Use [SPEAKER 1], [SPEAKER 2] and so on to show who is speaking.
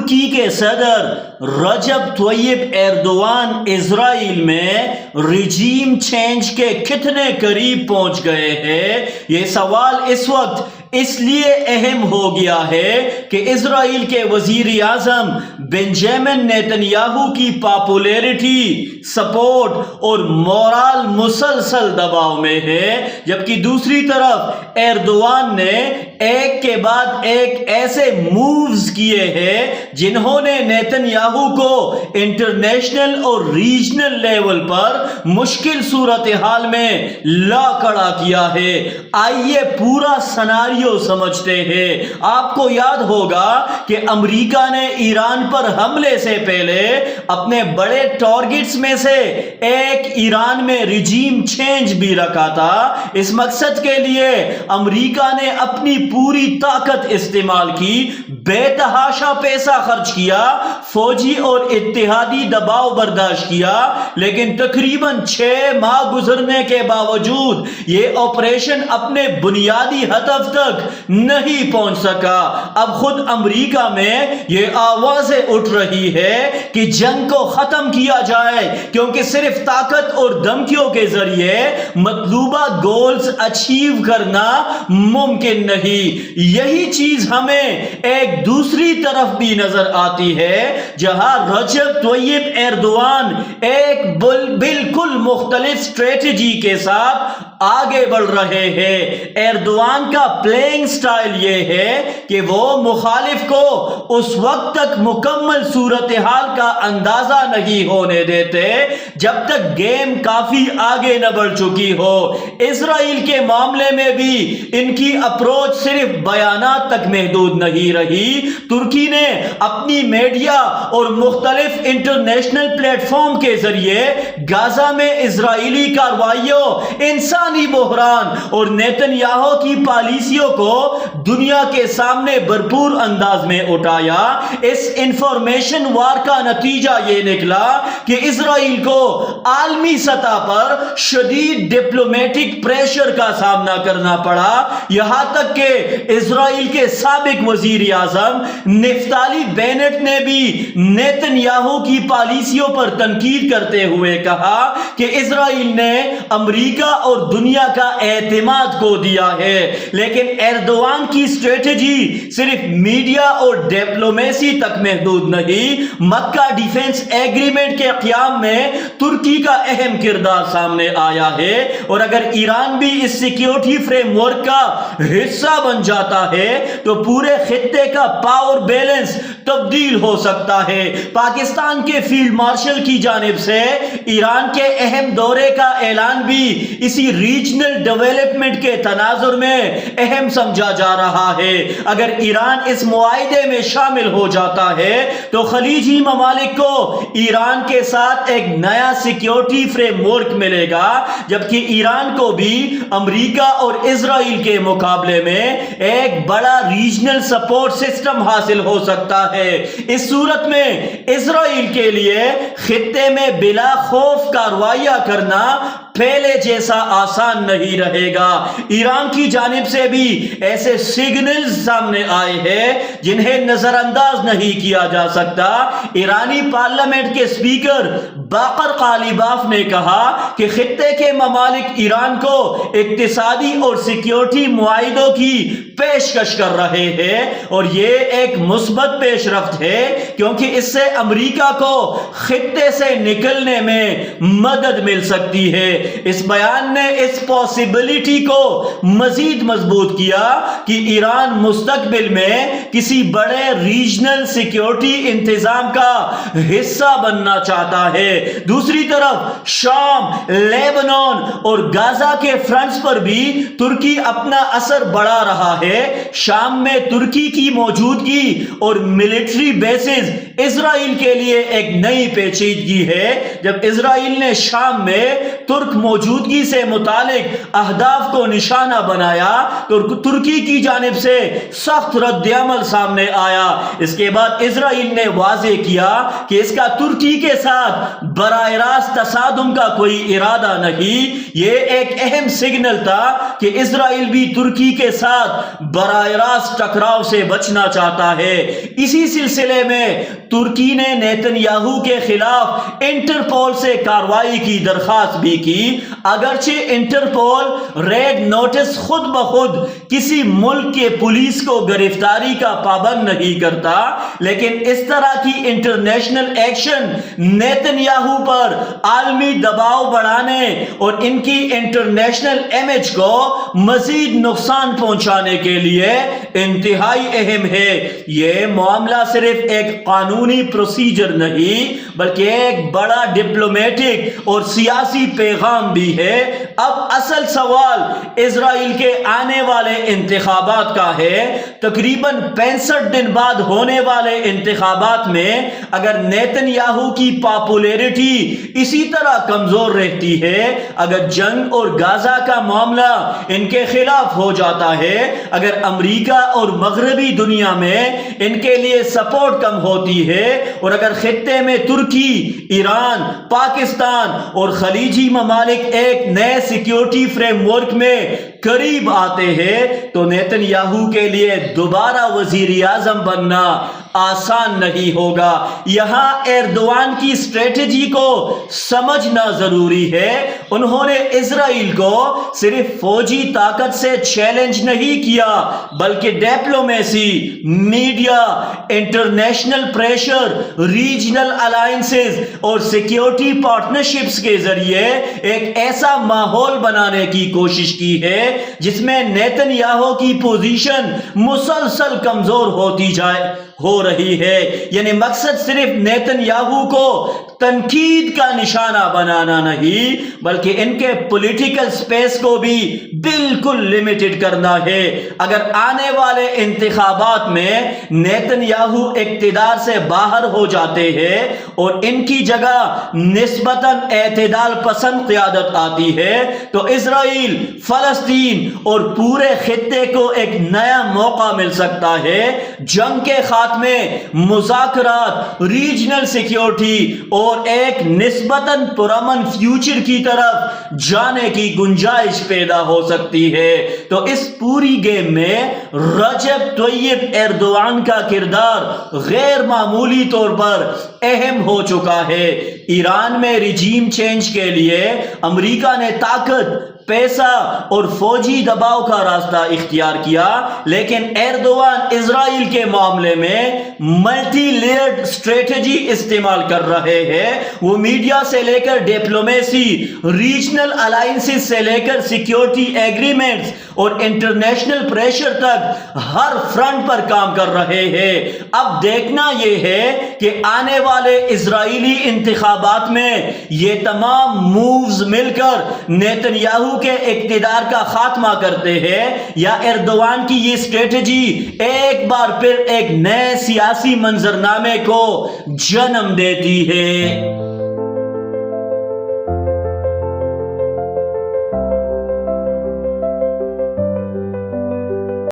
[SPEAKER 1] ترکی کے صدر رجب Tayyip Erdogan اسرائیل میں رجیم چینج کے کتنے قریب پہنچ گئے ہیں، یہ سوال اس وقت اس لیے اہم ہو گیا ہے کہ اسرائیل کے وزیر اعظم بنجامن نیتن یاہو کی پاپولیرٹی، سپورٹ اور مورال مسلسل دباؤ میں ہے، جبکہ دوسری طرف ایردوان نے ایک کے بعد ایک ایسے مووز کیے ہیں جنہوں نے نیتن یاہو کو انٹرنیشنل اور ریجنل لیول پر مشکل صورتحال میں لا کھڑا کیا ہے۔ آئیے پورا سناریو سمجھتے ہیں۔ آپ کو یاد ہوگا کہ امریکہ نے ایران پر حملے سے پہلے اپنے بڑے ٹارگٹس میں سے ایک ایران میں رجیم چینج بھی رکھا تھا۔ اس مقصد کے لیے امریکہ نے اپنی پوری طاقت استعمال کی، بے تحاشا پیسہ خرچ کیا، فوجی اور اتحادی دباؤ برداشت کیا، لیکن تقریباً 6 ماہ گزرنے کے باوجود یہ آپریشن اپنے بنیادی ہدف تک نہیں پہنچ سکا۔ اب خود امریکہ میں یہ آوازیں اٹھ رہی ہے کہ جنگ کو ختم کیا جائے، کیونکہ صرف طاقت اور دھمکیوں کے ذریعے مطلوبہ گولز اچیو کرنا ممکن نہیں۔ یہی چیز ہمیں ایک دوسری طرف بھی نظر آتی ہے، جہاں رجب طیب ایردوان ایک بالکل مختلف اسٹریٹجی کے ساتھ آگے بڑھ رہے ہیں۔ ایردوان کا پلینگ سٹائل یہ ہے کہ وہ مخالف کو اس وقت تک مکمل صورتحال کا اندازہ نہیں ہونے دیتے جب تک گیم کافی آگے نہ بڑھ چکی ہو۔ اسرائیل کے معاملے میں بھی ان کی اپروچ صرف بیانات تک محدود نہیں رہی۔ ترکی نے اپنی میڈیا اور مختلف انٹرنیشنل پلیٹ فارم کے ذریعے غزہ میں اسرائیلی کارروائیوں، انسانی بحران اور نیتن یاہو کی پالیسیوں کو دنیا کے سامنے بھرپور انداز میں اٹھایا۔ اس انفارمیشن وار کا نتیجہ یہ نکلا کہ اسرائیل کو عالمی سطح پر شدید ڈپلومیٹک پریشر کا سامنا کرنا پڑا، یہاں تک کہ اسرائیل کے سابق وزیر اعظم نفتالی بینٹ نے بھی نیتن یاہو کی پالیسیوں پر تنقید کرتے ہوئے کہا کہ اسرائیل نے امریکہ اور دنیا کا اعتماد کھو دیا ہے۔ لیکن ایردوان کی اسٹریٹجی صرف میڈیا اور ڈپلومیسی تک محدود نہیں۔ مکہ ڈیفنس ایگریمنٹ کے قیام میں ترکی کا اہم کردار سامنے آیا ہے، اور اگر ایران بھی اس سیکیورٹی فریم ورک کا حصہ بن جاتا ہے تو پورے خطے کا پاور بیلنس تبدیل ہو سکتا ہے۔ پاکستان کے فیلڈ مارشل کی جانب سے ایران کے اہم دورے کا اعلان بھی اسی ریجنل ڈیولپمنٹ کے تناظر میں اہم سمجھا جا رہا ہے۔ اگر ایران اس معاہدے میں شامل ہو جاتا ہے تو خلیجی ممالک کو ایران کے ساتھ ایک نیا سیکیورٹی فریم ورک ملے گا، جبکہ ایران کو بھی امریکہ اور اسرائیل کے مقابلے میں ایک بڑا ریجنل سپورٹ سسٹم حاصل ہو سکتا ہے۔ اس صورت میں اسرائیل کے لیے خطے میں بلا خوف کارروائیاں کرنا پہلے جیسا آسان نہیں رہے گا۔ ایران کی جانب سے بھی ایسے سگنلز سامنے آئے ہیں جنہیں نظر انداز نہیں کیا جا سکتا۔ ایرانی پارلیمنٹ کے اسپیکر باقر قالیباف نے کہا کہ خطے کے ممالک ایران کو اقتصادی اور سیکیورٹی معاہدوں کی پیشکش کر رہے ہیں، اور یہ ایک مثبت پیش رفت ہے کیونکہ اس سے امریکہ کو خطے سے نکلنے میں مدد مل سکتی ہے۔ اس بیان نے اس پاسبلٹی کو مزید مضبوط کیا کہ ایران مستقبل میں کسی بڑے ریجنل سیکیورٹی انتظام کا حصہ بننا چاہتا ہے۔ دوسری طرف شام، لیبنان اور غزہ کے فرنٹس پر بھی ترکی اپنا اثر بڑھا رہا ہے۔ شام میں ترکی کی موجودگی اور ملٹری بیسز اسرائیل کے لیے ایک نئی پیچیدگی ہے۔ جب اسرائیل نے شام میں ترک موجودگی سے متعلق اہداف کو نشانہ بنایا تو ترکی کی جانب سے سخت رد عمل سامنے آیا۔ اس کے بعد اسرائیل نے واضح کیا کہ اس کا ترکی کے ساتھ براہ راست تصادم کا کوئی ارادہ نہیں، یہ ایک اہم سگنل تھا کہ اسرائیل بھی ترکی کے ساتھ براہ راست ٹکراؤ سے بچنا چاہتا ہے۔ اسی سلسلے میں ترکی نے نیتن یاہو کے خلاف انٹرپول سے کارروائی کی درخواست بھی کی۔ اگرچہ انٹرپول ریڈ نوٹس خود بخود کسی ملک کے پولیس کو گرفتاری کا پابند نہیں کرتا، لیکن اس طرح کی انٹرنیشنل ایکشن نیتن یاہو پر عالمی دباؤ بڑھانے اور ان کی انٹرنیشنل امیج کو مزید نقصان پہنچانے کے لیے انتہائی اہم ہے۔ یہ معاملہ صرف ایک قانونی پروسیجر نہیں بلکہ ایک بڑا ڈپلومیٹک اور سیاسی پیغام بھی ہے۔ اب اصل سوال اسرائیل کے آنے والے انتخابات کا ہے۔ تقریباً 65 دن بعد ہونے والے انتخابات میں اگر نیتن یاہو کی پاپولیرٹی اسی طرح کمزور رہتی ہے، اگر جنگ اور غزہ کا معاملہ ان کے خلاف ہو جاتا ہے، اگر امریکہ اور مغربی دنیا میں ان کے لیے سپورٹ کم ہوتی ہے، اور اگر خطے میں ترکی، ایران، پاکستان اور خلیجی ممالک ایک نئے سیکیورٹی فریم ورک میں قریب آتے ہیں، تو نیتن یاہو کے لیے دوبارہ وزیر اعظم بننا آسان نہیں ہوگا۔ یہاں ایردوان کی اسٹریٹجی کو سمجھنا ضروری ہے۔ انہوں نے اسرائیل کو صرف فوجی طاقت سے چیلنج نہیں کیا بلکہ diplomacy, media, international pressure, regional alliances اور سیکیورٹی پارٹنرشپس کے ذریعے ایک ایسا ماحول بنانے کی کوشش کی ہے جس میں نیتن یاہو کی پوزیشن مسلسل کمزور ہو رہی ہے۔ یعنی مقصد صرف نیتن یاہو کو تنقید کا نشانہ بنانا نہیں بلکہ ان کے پولیٹیکل سپیس کو بھی بالکل لمیٹڈ کرنا ہے۔ اگر آنے والے انتخابات میں نیتن یاہو اقتدار سے باہر ہو جاتے ہیں اور ان کی جگہ نسبتاً اعتدال پسند قیادت آتی ہے تو اسرائیل، فلسطین اور پورے خطے کو ایک نیا موقع مل سکتا ہے جنگ کے خاتمے، مذاکرات، ریجنل سیکیورٹی اور ایک نسبتاً پرامن فیوچر کی طرف جانے کی گنجائش پیدا ہو سکتی ہے۔ تو اس پوری گیم میں رجب طیب ایردوان کا کردار غیر معمولی طور پر اہم ہو چکا ہے۔ ایران میں رجیم چینج کے لیے امریکہ نے طاقت، پیسہ اور فوجی دباؤ کا راستہ اختیار کیا، لیکن ایردوان اسرائیل کے معاملے میں ملٹی لیئرڈ اسٹریٹجی استعمال کر رہے ہیں۔ وہ میڈیا سے لے کر ڈپلومیسی، ریجنل الائنسز سے لے کر سیکیورٹی ایگریمنٹس اور انٹرنیشنل پریشر تک ہر فرنٹ پر کام کر رہے ہیں۔ اب دیکھنا یہ ہے کہ آنے والے اسرائیلی انتخابات میں یہ تمام مووز مل کر نیتن یاہو کے اقتدار کا خاتمہ کرتے ہیں یا ایردوان کی یہ اسٹریٹجی ایک بار پھر ایک نئے سیاسی منظرنامے کو جنم دیتی ہے۔